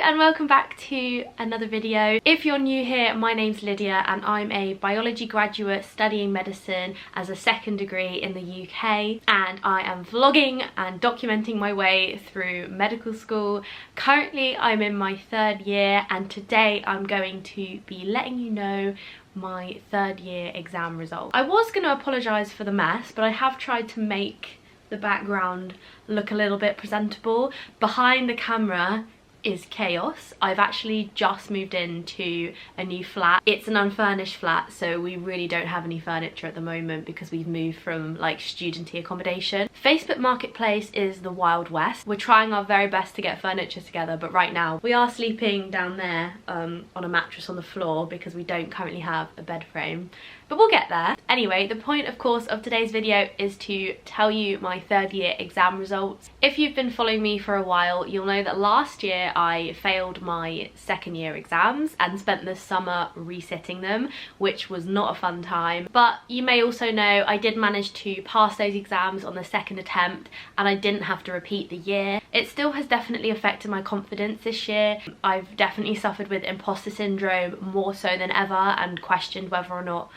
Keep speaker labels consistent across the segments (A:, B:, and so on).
A: and welcome back to another video. If you're new here, my name's Lydia and I'm a biology graduate studying medicine as a second degree in the UK, and I am vlogging and documenting my way through medical school. Currently I'm in my third year and today I'm going to be letting you know my third year exam result. I was going to apologise for the mess, but I have tried to make the background look a little bit presentable. Behind the camera is chaos. I've actually just moved into a new flat. It's an unfurnished flat, so we really don't have any furniture at the moment because we've moved from like studenty accommodation. Facebook Marketplace is the Wild West. We're trying our very best to get furniture together, but right now we are sleeping down there on a mattress on the floor because we don't currently have a bed frame. But we'll get there. Anyway, the point of course of today's video is to tell you my third year exam results. If you've been following me for a while, you'll know that last year I failed my second year exams and spent the summer resitting them, which was not a fun time. But you may also know I did manage to pass those exams on the second attempt and I didn't have to repeat the year. It still has definitely affected my confidence this year. I've definitely suffered with imposter syndrome more so than ever and questioned whether or not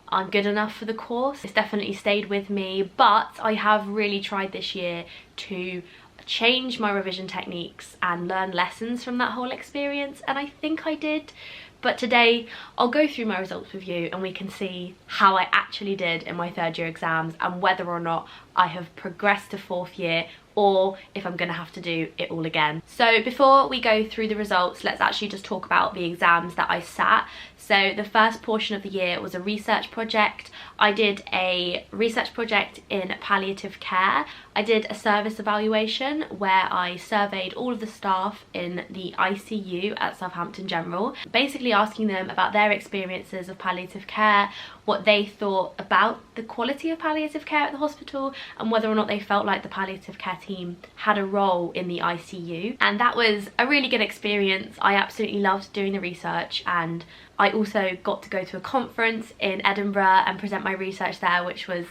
A: I'm good enough for the course. It's definitely stayed with me, but I have really tried this year to change my revision techniques and learn lessons from that whole experience, and I think I did. But today I'll go through my results with you and we can see how I actually did in my third year exams and whether or not I have progressed to fourth year or if I'm going to have to do it all again. So before we go through the results, let's actually just talk about the exams that I sat. So the first portion of the year was a research project. I did a research project in palliative care. I did a service evaluation where I surveyed all of the staff in the ICU at Southampton General, basically asking them about their experiences of palliative care, what they thought about the quality of palliative care at the hospital, and whether or not they felt like the palliative care team had a role in the ICU. And that was a really good experience. I absolutely loved doing the research, and I also got to go to a conference in Edinburgh and present my research there, which was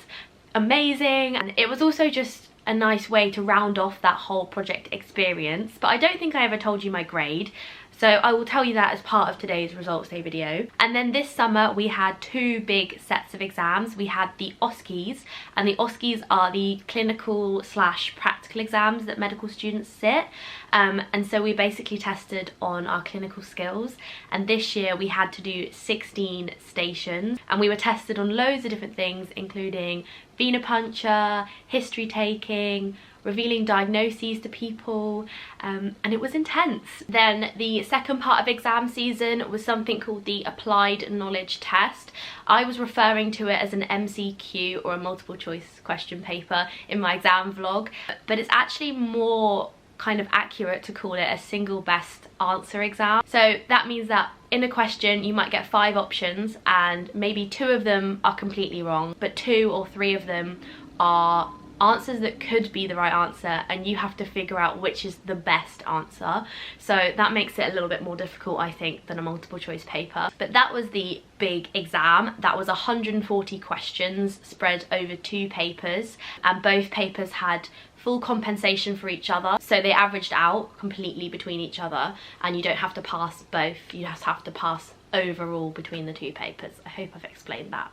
A: amazing. And it was also just a nice way to round off that whole project experience. But I don't think I ever told you my grade, so I will tell you that as part of today's results day video. And then this summer we had two big sets of exams. We had the OSCEs, and the OSCEs are the clinical / practical exams that medical students sit. And so we basically tested on our clinical skills, and this year we had to do 16 stations and we were tested on loads of different things, including venipuncture, history taking, revealing diagnoses to people, and it was intense. Then the second part of exam season was something called the Applied Knowledge Test. I was referring to it as an MCQ, or a multiple choice question paper, in my exam vlog, but it's actually more kind of accurate to call it a single best answer exam. So that means that in a question you might get 5 options and maybe 2 of them are completely wrong, but 2 or 3 of them are answers that could be the right answer, and you have to figure out which is the best answer. So that makes it a little bit more difficult, I think, than a multiple choice paper. But that was the big exam. That was 140 questions spread over 2 papers, and both papers had full compensation for each other, so they averaged out completely between each other, and you don't have to pass both, you just have to pass overall between the 2 papers. I hope I've explained that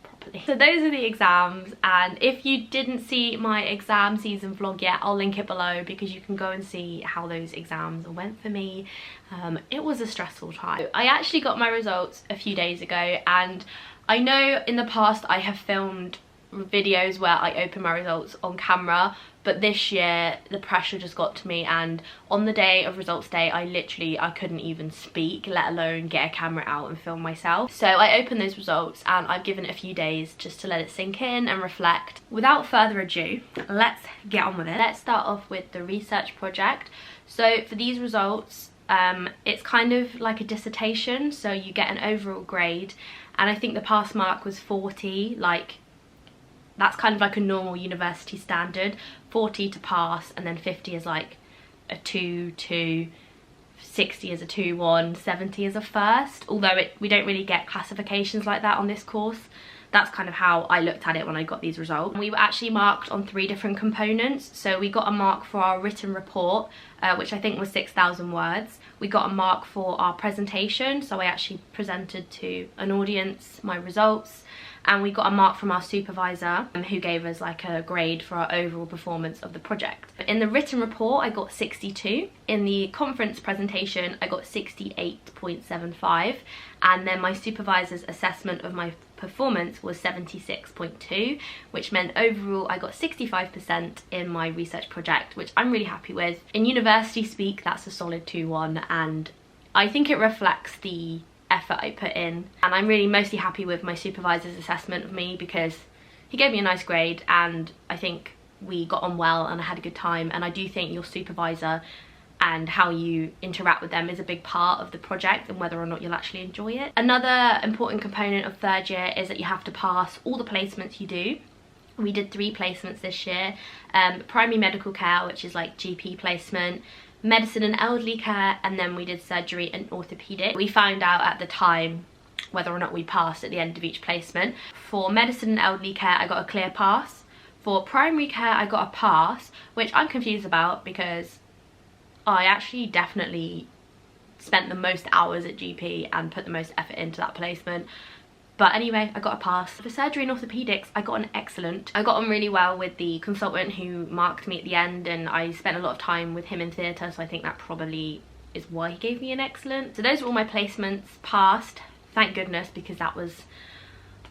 A: properly. So those are the exams, and if you didn't see my exam season vlog yet, I'll link it below because you can go and see how those exams went for me. It was a stressful time. I actually got my results a few days ago, and I know in the past I have filmed videos where I open my results on camera, but this year the pressure just got to me, and on the day of results day I couldn't even speak, let alone get a camera out and film myself. So I opened those results and I've given it a few days just to let it sink in and reflect. Without further ado, let's get on with it. Let's start off with the research project. So for these results, it's kind of like a dissertation, so you get an overall grade, and I think the pass mark was 40, like that's kind of like a normal university standard. 40 to pass, and then 50 is like a 2-2, 60 is a 2-1, 70 is a first, although we don't really get classifications like that on this course. that's kind of how I looked at it when I got these results. We were actually marked on 3 different components. So we got a mark for our written report, which I think was 6,000 words. We got a mark for our presentation, so I actually presented to an audience my results. And we got a mark from our supervisor, who gave us like a grade for our overall performance of the project. In the written report, I got 62. In the conference presentation, I got 68.75. And then my supervisor's assessment of my performance was 76.2, which meant overall I got 65% in my research project, which I'm really happy with. In university speak, that's a solid 2-1, and I think it reflects the effort I put in, and I'm really mostly happy with my supervisor's assessment of me because he gave me a nice grade and I think we got on well and I had a good time. And I do think your supervisor and how you interact with them is a big part of the project and whether or not you'll actually enjoy it. Another important component of 3rd year is that you have to pass all the placements you do. We did 3 placements this year, primary medical care, which is like GP placement, medicine and elderly care, and then we did surgery and orthopedic. We found out at the time whether or not we passed at the end of each placement. For medicine and elderly care, I got a clear pass. For primary care, I got a pass, which I'm confused about because I actually definitely spent the most hours at GP and put the most effort into that placement. But anyway, I got a pass. For surgery and orthopedics, I got an excellent. I got on really well with the consultant who marked me at the end, and I spent a lot of time with him in theatre, so I think that probably is why he gave me an excellent. So those are all my placements passed, thank goodness, because that was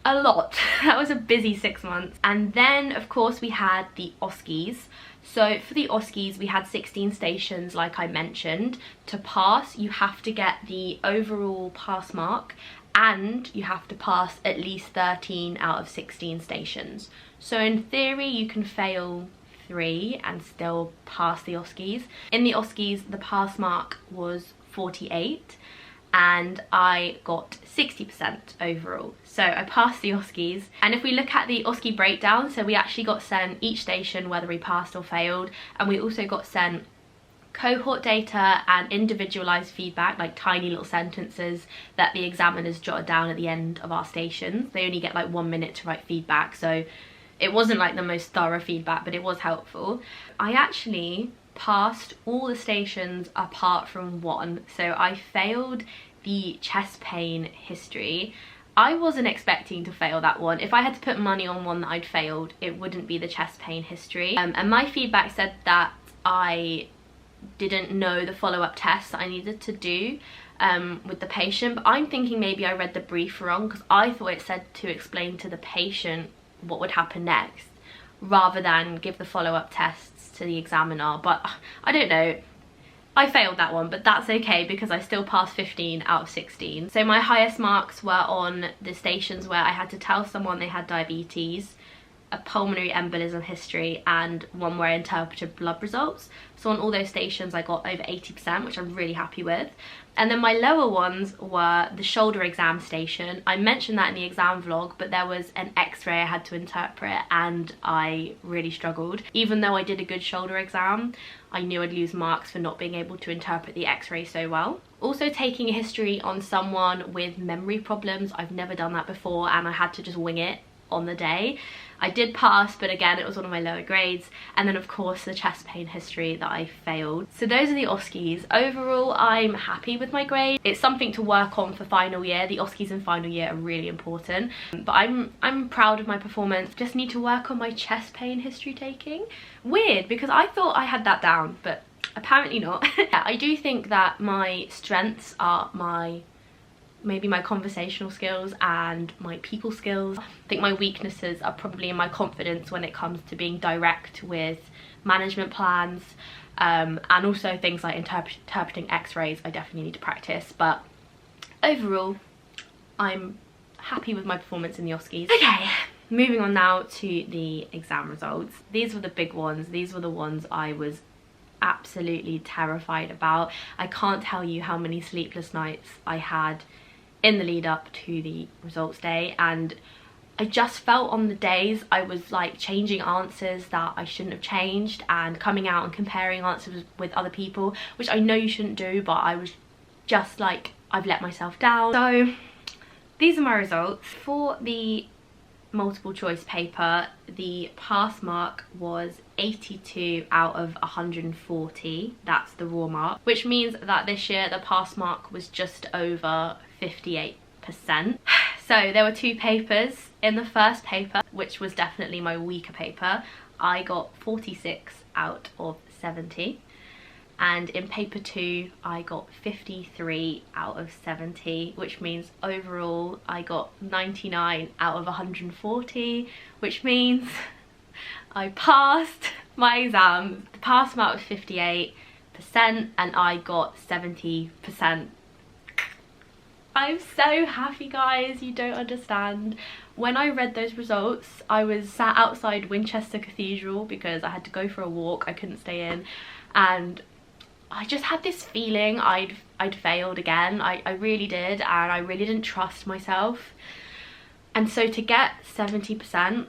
A: a lot. That was a busy 6 months. And then of course we had the OSCEs. So for the OSCEs, we had 16 stations, like I mentioned. To pass, you have to get the overall pass mark, and you have to pass at least 13 out of 16 stations. So in theory, you can fail 3 and still pass the OSCEs. In the OSCEs, the pass mark was 48, and I got 60% overall. So I passed the OSCEs. And if we look at the OSCE breakdown, so we actually got sent each station whether we passed or failed, and we also got sent cohort data and individualized feedback, like tiny little sentences that the examiners jotted down at the end of our stations. They only get like 1 minute to write feedback, so it wasn't like the most thorough feedback, but it was helpful. I actually passed all the stations apart from 1, so I failed the chest pain history. I wasn't expecting to fail that one. If I had to put money on one that I'd failed, it wouldn't be the chest pain history. And my feedback said that I didn't know the follow-up tests that I needed to do with the patient, but I'm thinking maybe I read the brief wrong, because I thought it said to explain to the patient what would happen next rather than give the follow-up tests to the examiner. But I don't know, I failed that one, but that's okay because I still passed 15 out of 16. So my highest marks were on the stations where I had to tell someone they had diabetes, a pulmonary embolism history, and one where I interpreted blood results. So on all those stations I got over 80%, which I'm really happy with. And then my lower ones were the shoulder exam station. I mentioned that in the exam vlog, but there was an x-ray I had to interpret and I really struggled. Even though I did a good shoulder exam, I knew I'd lose marks for not being able to interpret the x-ray so well. Also taking a history on someone with memory problems, I've never done that before and I had to just wing it on the day. I did pass, but again it was one of my lower grades. And then of course the chest pain history that I failed. So those are the OSCEs. Overall I'm happy with my grade. It's something to work on for final year. The OSCEs in final year are really important, but I'm proud of my performance. Just need to work on my chest pain history taking. Weird, because I thought I had that down, but apparently not. Yeah, I do think that my strengths are maybe my conversational skills and my people skills. I think my weaknesses are probably in my confidence when it comes to being direct with management plans, and also things like interpreting x-rays. I definitely need to practice, but overall I'm happy with my performance in the OSCEs. Okay, moving on now to the exam results. These were the big ones. These were the ones I was absolutely terrified about. I can't tell you how many sleepless nights I had in the lead up to the results day, and I just felt on the days I was like changing answers that I shouldn't have changed and coming out and comparing answers with other people, which I know you shouldn't do, but I was just like, I've let myself down. So these are my results. For the multiple choice paper, the pass mark was 82 out of 140. That's the raw mark, which means that this year the pass mark was just over 58%. So there were 2 papers. In the first paper, which was definitely my weaker paper, I got 46 out of 70. And in paper 2 I got 53 out of 70, which means overall I got 99 out of 140, which means I passed my exam. The pass mark was 58% and I got 70%. I'm so happy, guys, you don't understand. When I read those results, I was sat outside Winchester Cathedral because I had to go for a walk, I couldn't stay in, and I just had this feeling I'd failed again. I really did, and I really didn't trust myself. And so to get 70%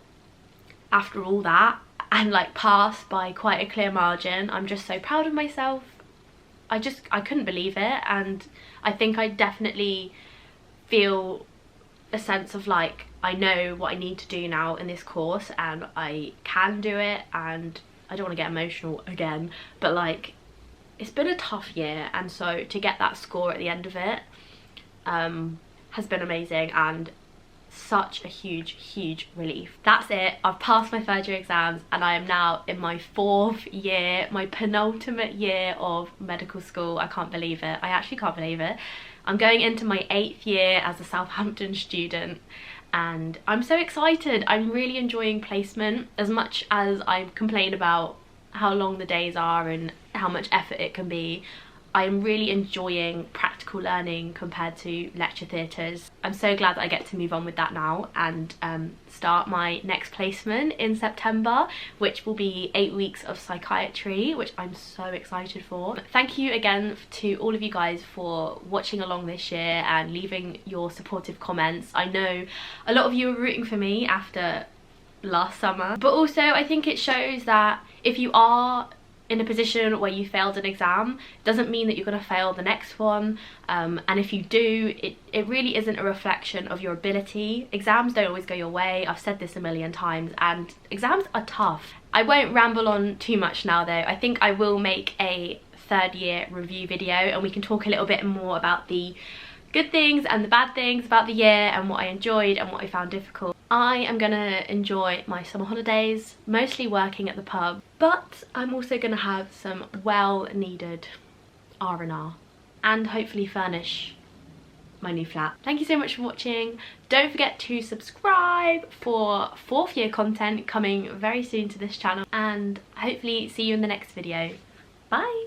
A: after all that and like pass by quite a clear margin, I'm just so proud of myself. I couldn't believe it, and I think I definitely feel a sense of like, I know what I need to do now in this course and I can do it. And I don't want to get emotional again, but like, it's been a tough year, and so to get that score at the end of it has been amazing and such a huge relief. That's it, I've passed my 3rd year exams and I am now in my 4th year, my penultimate year of medical school. I can't believe it, I actually can't believe it. I'm going into my 8th year as a Southampton student and I'm so excited. I'm really enjoying placement. As much as I complain about how long the days are and how much effort it can be, I'm really enjoying practical learning compared to lecture theatres. I'm so glad that I get to move on with that now and start my next placement in September, which will be 8 weeks of psychiatry, which I'm so excited for. Thank you again to all of you guys for watching along this year and leaving your supportive comments. I know a lot of you are rooting for me after last summer, but also I think it shows that if you are in a position where you failed an exam, doesn't mean that you're going to fail the next one, and if you do, it really isn't a reflection of your ability. Exams don't always go your way, I've said this a million times, and exams are tough. I won't ramble on too much now though. I think I will make a 3rd year review video and we can talk a little bit more about the good things and the bad things about the year and what I enjoyed and what I found difficult. I am gonna enjoy my summer holidays, mostly working at the pub, but I'm also gonna have some well-needed R&R and hopefully furnish my new flat. Thank you so much for watching. Don't forget to subscribe for 4th year content coming very soon to this channel, and hopefully see you in the next video. Bye!